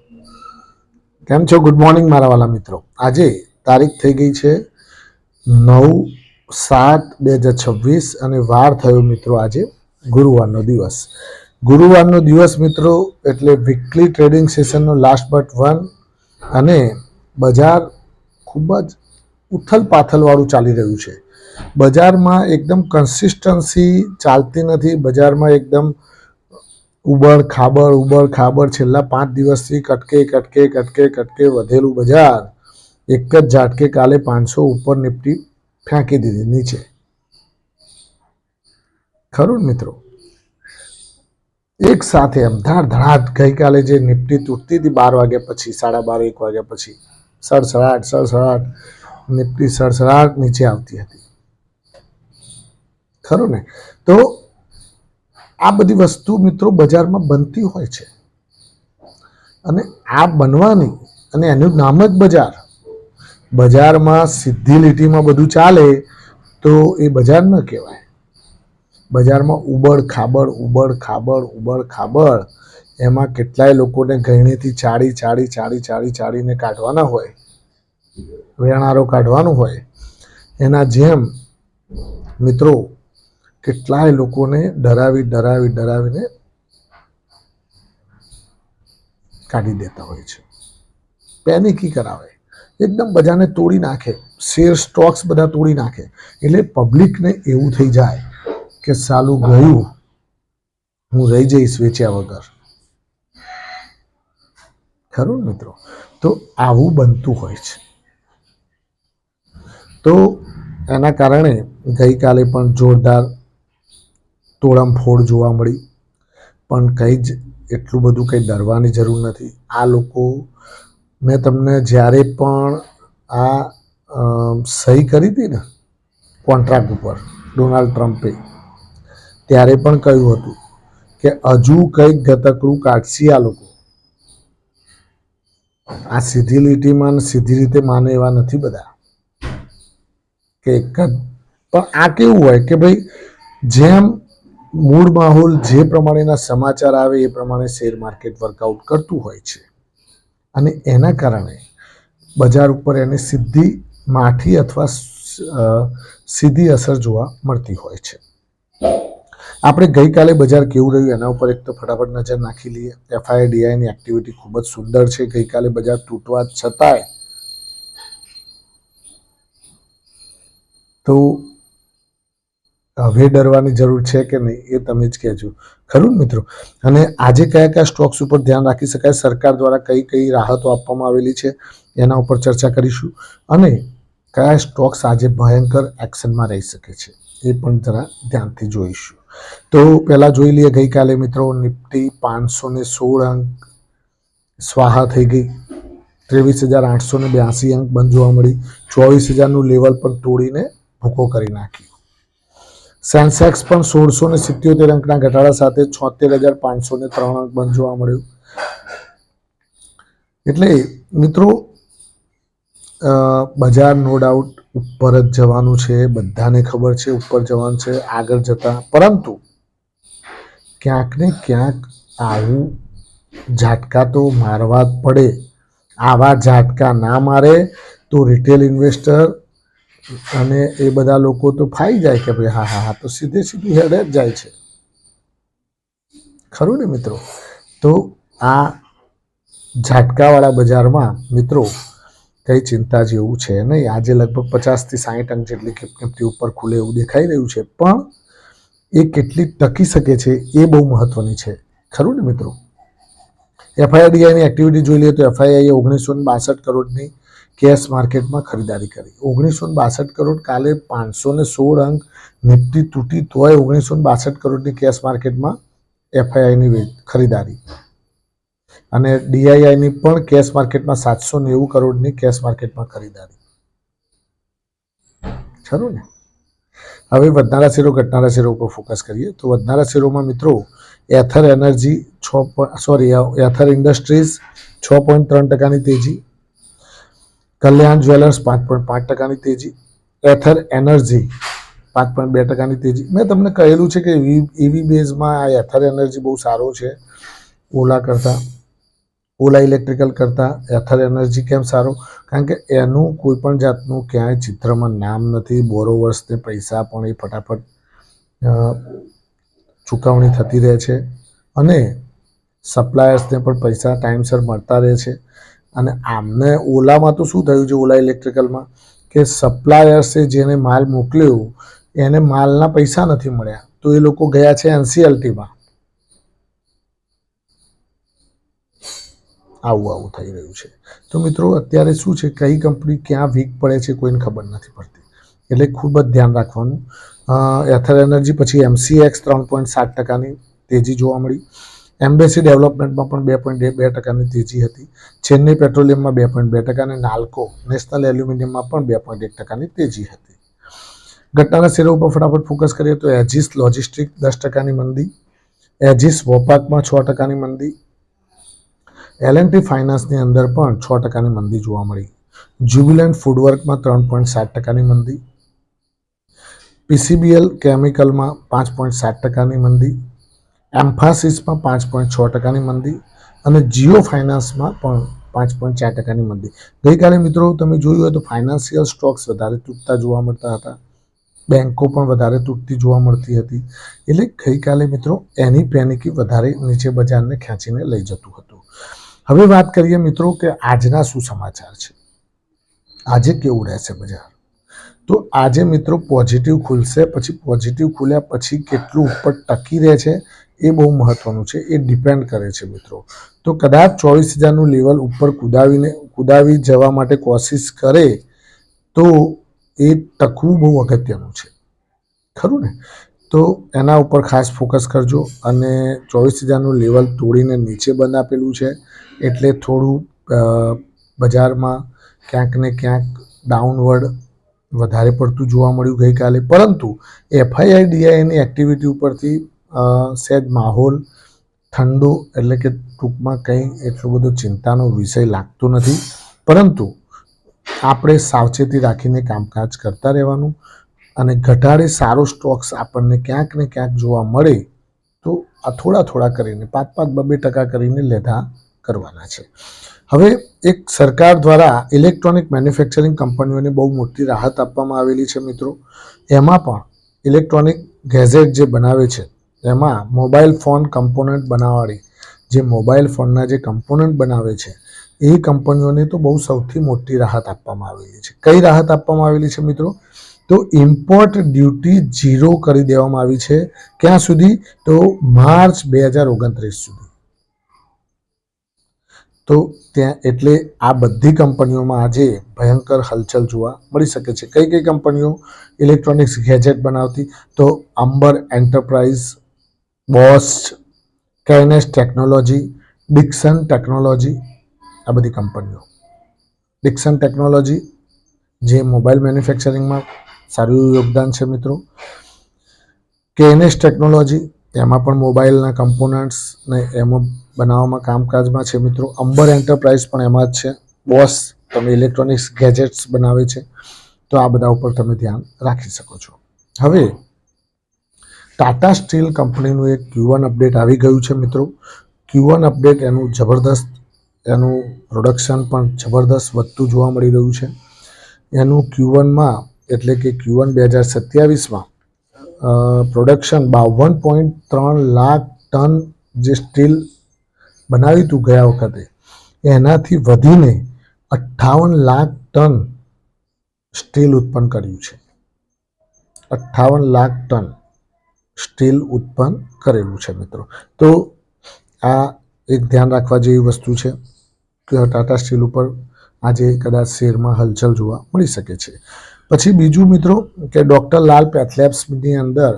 કેમ છો? Good morning મારા વાલા મિત્રો. આજે તારીખ થઈ ગઈ છે 9/7/2026 અને વાર થયો મિત્રો આજે ગુરુવારનો દિવસ. ગુરુવારનો દિવસ મિત્રો એટલે વીકલી ટ્રેડિંગ સેશનનો લાસ્ટ બટ વન અને બજાર ખૂબ જ ઉથલ પાથલવાળું ચાલી રહ્યું છે. બજારમાં એકદમ કન્સિસ્ટન્સી ચાલતી નથી. બજારમાં એકદમ ઉબડ ખાબડ છેલ્લા 5 દિવસથી કટકે વધેલું બજાર એક જ ઝાટકે કાલે 500 ઉપર નિફ્ટી ફેંકી દીધી નીચે. ખરું મિત્રો? એક સાથે એમ ધડાધડ ગઈકાલે જે નિફ્ટી તૂટતી હતી 12 વાગ્યા પછી, 12:30 1 વાગ્યા પછી સડસડાટ નિફ્ટી સડસડાટ નીચે આવતી હતી. ખરું ને? તો આ બધી વસ્તુ મિત્રો બજારમાં બનતી હોય છે અને આ બનવાની અને એનું નામ જ બજાર. બજારમાં સીધી લીટીમાં બધું ચાલે તો એ બજાર ન કહેવાય. બજારમાં ઉબડ ખાબડ એમાં કેટલાય લોકોને ગયણીથી ચાડીને કાઢવાના હોય, વેણારો કાઢવાનો હોય. એના જેમ મિત્રો કેટલાય લોકોને ડરાવીને કાઢી દેતા હોય છે, પેનિકી કરાવે, એકદમ બજારને તોડી નાખે, શેર સ્ટોક્સ બધા તોડી નાખે. એટલે પબ્લિકને એવું થઈ જાય કે સાલું ગયું, હું રહી જઈશ વેચ્યા વગર. ખરું મિત્રો? તો આવું બનતું હોય છે. તો એના કારણે ગઈકાલે પણ જોરદાર તોડમફોડ જોવા મળી. પણ એટલું બધું કંઈ ડરવાની જરૂર નથી. આ લોકો, મેં તમને જ્યારે પણ આ સહી કરી હતી ને કોન્ટ્રાક્ટ ઉપર ડોનાલ્ડ ટ્રમ્પે, ત્યારે પણ કહ્યું હતું કે હજુ કંઈક ગતકડું કાઢશે આ લોકો. આ સીધી લીટીમાં સીધી રીતે માને એવા નથી બધા કે એક જ. પણ આ કેવું હોય કે ભાઈ જેમ મૂળ માહોલ જે પ્રમાણેના સમાચાર આવે એ પ્રમાણે શેર માર્કેટ વર્કઆઉટ કરતું હોય છે અને એના કારણે બજાર ઉપર એને સીધી માઠી અથવા સીધી અસર જોવા મળતી હોય છે. આપણે ગઈકાલે બજાર કેવું રહ્યું એના ઉપર એક તો ફટાફટ નજર નાખી લઈએ. એફઆઈડીઆઈની એક્ટિવિટી ખૂબ જ સુંદર છે. ગઈકાલે બજાર તૂટવા છતાંય તો હવે ડરવાની જરૂર છે કે નહીં એ તમે જ કહેજો. ખરું ને મિત્રો? અને આજે કયા સ્ટોક્સ ઉપર ધ્યાન રાખી શકાય, સરકાર દ્વારા કઈ રાહતો આપવામાં આવેલી છે એના ઉપર ચર્ચા કરીશું. અને કયા સ્ટોક્સ આજે ભયંકર એક્શનમાં રહી શકે છે એ પણ જરા ધ્યાનથી જોઈશું. તો પહેલાં જોઈ લઈએ ગઈકાલે મિત્રો નિફ્ટી 516 અંક સ્વાહા થઈ ગઈ. 23,882 અંક બંધ જોવા મળી. 24,000નું લેવલ પર તોડીને ભૂકો કરી નાખ્યું. સેન્સેક્સ પણ 1,677 અંકના ઘટાડા સાથે 76,503 અંક બંધ જોવા મળ્યું. એટલે મિત્રો બજાર નો ડાઉટ ઉપર જ જવાનું છે, બધાને ખબર છે ઉપર જવાનું છે આગળ જતા. પરંતુ ક્યાંક ને ક્યાંક આવું ઝાટકા તો મારવા જ પડે. આવા ઝાટકા ના મારે તો રિટેલ ઇન્વેસ્ટર અને એ બધા લોકો તો ફાઈ જાય કે ભાઈ હા તો સીધું હેડે જ જાય છે. ખરું ને મિત્રો? તો આ ઝાટકાવાળા બજારમાં મિત્રો કંઈ ચિંતા જેવું છે નહીં. આજે લગભગ 50થી 60 અંક જેટલી નિફ્ટી ઉપર ખુલે એવું દેખાઈ રહ્યું છે. પણ એ કેટલી ટકી શકે છે એ બહુ મહત્વની છે. ખરું ને મિત્રો? એફઆઈડીઆઈની એક્ટિવિટી જોઈ લઈએ તો એફઆઈઆઈએ 1962 કરોડની કેશ માર્કેટમાં ખરીદારી કરી. 1962 કરોડ. કાલે 516 અંક નિફ્ટી તૂટી તોય 1962 કરોડની કેશ માર્કેટમાં એફઆઈઆઈની ખરીદારી. અને ડીઆઈઆઈની પણ કેશ માર્કેટમાં 790 કરોડની કેશ માર્કેટમાં ખરીદારી. ખરું ને? હવે વધનારા શેરો ઘટનારા શેરો ઉપર ફોકસ કરીએ તો વધનારા શેરોમાં મિત્રો એથર ઇન્ડસ્ટ્રીઝ 6.3% તેજી, કલ્યાણ જ્વેલર્સ 5.5% તેજી, એથર એનર્જી 5.2% તેજી. મેં તમને કહેલું છે કે ઈવી બેઝમાં આ એથર એનર્જી બહુ સારો છે ઓલા કરતાં. ઓલા ઇલેક્ટ્રિકલ કરતાં એથર એનર્જી કેમ સારો? કારણ કે એનું કોઈ પણ જાતનું ક્યાંય ચિત્રમાં નામ નથી. બોરોવર્સને પૈસા પણ એ ફટાફટ ચૂકવણી થતી રહે છે અને સપ્લાયર્સને પણ પૈસા ટાઈમસર મળતા રહે છે. અને આમને ઓલામાં તો શું થયું છે, ઓલા ઇલેક્ટ્રિકલમાં, કે સપ્લાયર્સે જેને માલ મોકલ્યો એને માલના પૈસા નથી મળ્યા, તો એ લોકો ગયા છે એનસીએલટીમાં. આવું થઈ રહ્યું છે. તો મિત્રો અત્યારે શું છે, કઈ કંપની ક્યાં વીક પડે છે કોઈને ખબર નથી પડતી, એટલે ખૂબ જ ધ્યાન રાખવાનું. એથર એનર્જી પછી MCX 3.7% તેજી જોવા મળી. એમ્બેસી ડેવલપમેન્ટમાં પણ 2.2% તેજી હતી. ચેન્નઈ પેટ્રોલિયમમાં 2.2% અને નાલ્કો નેશનલ એલ્યુમિનિયમમાં પણ 2.1% તેજી હતી. ઘટનાના શેરો ઉપર ફટાફટ ફોકસ કરીએ તો એજિસ લોજિસ્ટિક 10% મંદી, એજિસ વોપાકમાં 6% મંદી, L&T ફાઇનાન્સની અંદર પણ 6% મંદી જોવા મળી. જ્યુબિલન્ટ ફૂડવર્કમાં 3.7% મંદી, PCBL કેમિકલમાં 5.7% મંદી, એમ્ફાસિસમાં 5.6% મંદી અને જીઓ ફાઇનાન્સમાં પણ 5.4% મંદી. ગઈકાલે મિત્રો તમે જોયું હોય તો ફાઇનાન્શિયલ સ્ટોક્સ વધારે તૂટતા જોવા મળતા હતા, બેન્કો પણ વધારે તૂટતી જોવા મળતી હતી. એટલે ગઈકાલે મિત્રો એની પેનિકી વધારે નીચે બજારને ખેંચીને લઈ જતું હતું. હવે વાત કરીએ મિત્રો કે આજના શું સમાચાર છે, આજે કેવું રહેશે બજાર. તો આજે મિત્રો પોઝિટિવ ખુલશે, પછી પોઝિટિવ ખુલ્યા પછી કેટલું ઉપર ટકી રહે છે એ બહુ મહત્વનું છે, એ ડિપેન્ડ કરે છે મિત્રો. તો કદાચ 24,000નું લેવલ ઉપર કુદાવી જવા માટે કોશિશ કરે તો એ ટકવું બહુ અગત્યનું છે, ખરું ને? તો એના ઉપર ખાસ ફોકસ કરજો. અને 24,000નું લેવલ તોડીને નીચે બંધ આપેલું છે, એટલે થોડું બજારમાં ક્યાંક ને ક્યાંક ડાઉનવર્ડ વધારે પડતું જોવા મળ્યું ગઈકાલે. પરંતુ FII-DIની એક્ટિવિટી ઉપરથી સહેજ માહોલ ઠંડો, એટલે કે ટૂંકમાં કંઈ એટલો બધો ચિંતાનો વિષય લાગતો નથી. પરંતુ આપણે સાવચેતી રાખીને કામકાજ કરતા રહેવાનું અને ઘટાડે સારો સ્ટોક્સ આપણને ક્યાંક ને ક્યાંક જોવા મળે તો આ થોડા કરીને 5-2% કરીને લેધા કરવાના છે. હવે એક સરકાર દ્વારા ઇલેક્ટ્રોનિક મેન્યુફેક્ચરિંગ કંપનીઓને બહુ મોટી રાહત આપવામાં આવેલી છે મિત્રો. એમાં પણ ઇલેક્ટ્રોનિક ગેજેટ જે બનાવે છે, એમાં મોબાઈલ ફોન કમ્પોનન્ટ બનાવવાળી જે મોબાઈલ ફોનના જે કમ્પોનન્ટ બનાવે છે એ કંપનીઓને તો બહુ સૌથી મોટી રાહત આપવામાં આવેલી છે. કઈ રાહત આપવામાં આવેલી છે મિત્રો? તો ઇમ્પોર્ટ ડ્યુટી 0 કરી દેવામાં આવી છે. ક્યાં સુધી? તો માર્ચ 2029 સુધી. તો ત્યાં એટલે આ બધી કંપનીઓમાં આજે ભયંકર હલચલ જોવા મળી શકે છે. કઈ કઈ કંપનીઓ ઇલેક્ટ્રોનિક્સ ગેજેટ બનાવતી? તો Amber enterprise, બોસ્ચ, કેનેસ technology, Dixon technology, આ બધી કંપનીઓ. ડિક્સન ટેકનોલોજી જે મોબાઈલ મેન્યુફેક્ચરિંગમાં સારું યોગદાન છે મિત્રો. કેનેસ ટેકનોલોજી એમાં પણ મોબાઈલના કમ્પોનન્ટ્સ ને એમાં બનાવવામાં કામકાજમાં છે મિત્રો. અંબર એન્ટરપ્રાઇઝ પણ એમાં જ છે. બોસ તમે ઇલેક્ટ્રોનિક્સ ગેજેટ્સ બનાવે છે, તો આ બધા ઉપર તમે ધ્યાન રાખી શકો છો. હવે ટાટા સ્ટીલ કંપનીનું એક Q1 અપડેટ આવી ગયું છે મિત્રો. Q1 અપડેટ એનું જબરદસ્ત, એનું પ્રોડક્શન પણ જબરદસ્ત વધતું જોવા મળી રહ્યું છે. એનું Q1માં એટલે કે Q1 2027માં પ્રોડક્શન 52.3 લાખ ટન જે સ્ટીલ બનાવ્યું હતું ગયા વખતે, એનાથી વધીને 58 લાખ ટન સ્ટીલ ઉત્પન્ન કર્યું છે. 58 લાખ ટન સ્ટીલ ઉત્પન્ન કરેલું છે મિત્રો. તો આ એક ધ્યાન રાખવા જેવી વસ્તુ છે કે ટાટા સ્ટીલ ઉપર આજે કદાચ શેરમાં હલચલ જોવા મળી શકે છે. પછી બીજું મિત્રો કે ડૉક્ટર લાલ પેથલેબ્સની અંદર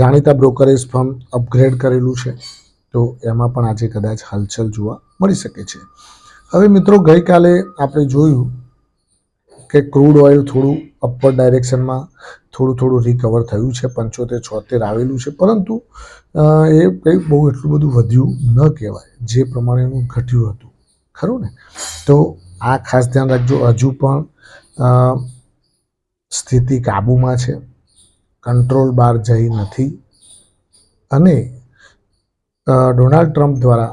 જાણીતા બ્રોકરેજ ફર્મ અપગ્રેડ કરેલું છે, તો એમાં પણ આજે કદાચ હલચલ જોવા મળી શકે છે. હવે મિત્રો ગઈકાલે આપણે જોયું કે ક્રૂડ ઓઇલ થોડું અપવર્ડ ડાયરેક્શનમાં થોડું રિકવર થયું છે, 75-76 આવેલું છે. પરંતુ એ કંઈ બહુ એટલું બધું વધ્યું ન કહેવાય જે પ્રમાણેનું ઘટ્યું હતું, ખરું ને? તો આ ખાસ ધ્યાન રાખજો. હજુ પણ સ્થિતિ કાબૂમાં છે, કંટ્રોલ બહાર જઈ નથી. અને ડોનાલ્ડ ટ્રમ્પ દ્વારા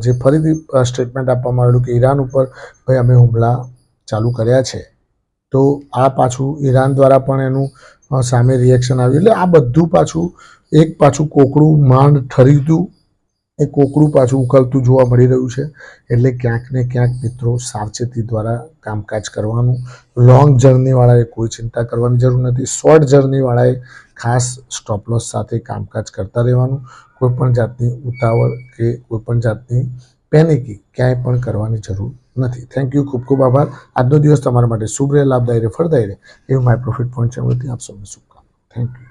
જે ફરીથી સ્ટેટમેન્ટ આપવામાં આવેલું કે ઈરાન ઉપર ભાઈ અમે હુમલા ચાલુ કર્યા છે, તો આ પાછું ઈરાન દ્વારા પણ એનું સામે રિએક્શન આવ્યું. એટલે આ બધું પાછું કોકડું માંડ ઠર્યું, એ કોકડું પાછું ઉકલતું જોવા મળી રહ્યું છે. એટલે ક્યાંક ને ક્યાંક મિત્રો સાવચેતી દ્વારા કામકાજ કરવાનું. લોંગ જર્નીવાળાએ કોઈ ચિંતા કરવાની જરૂર નથી. શોર્ટ જર્નીવાળાએ ખાસ સ્ટોપલોસ સાથે કામકાજ કરતા રહેવાનું. કોઈપણ જાતની ઉતાવળ કે કોઈપણ જાતની પેનિકી ક્યાંય પણ કરવાની જરૂર નથી. થેન્ક યુ, ખૂબ ખૂબ આભાર. આજનો દિવસ તમારા માટે શુભ રહે, લાભદાયી રહે, ફળદાયી રહે એવું માય પ્રોફિટ પોઈન્ટ છે. આપ સૌને શુભકામના. Thank you.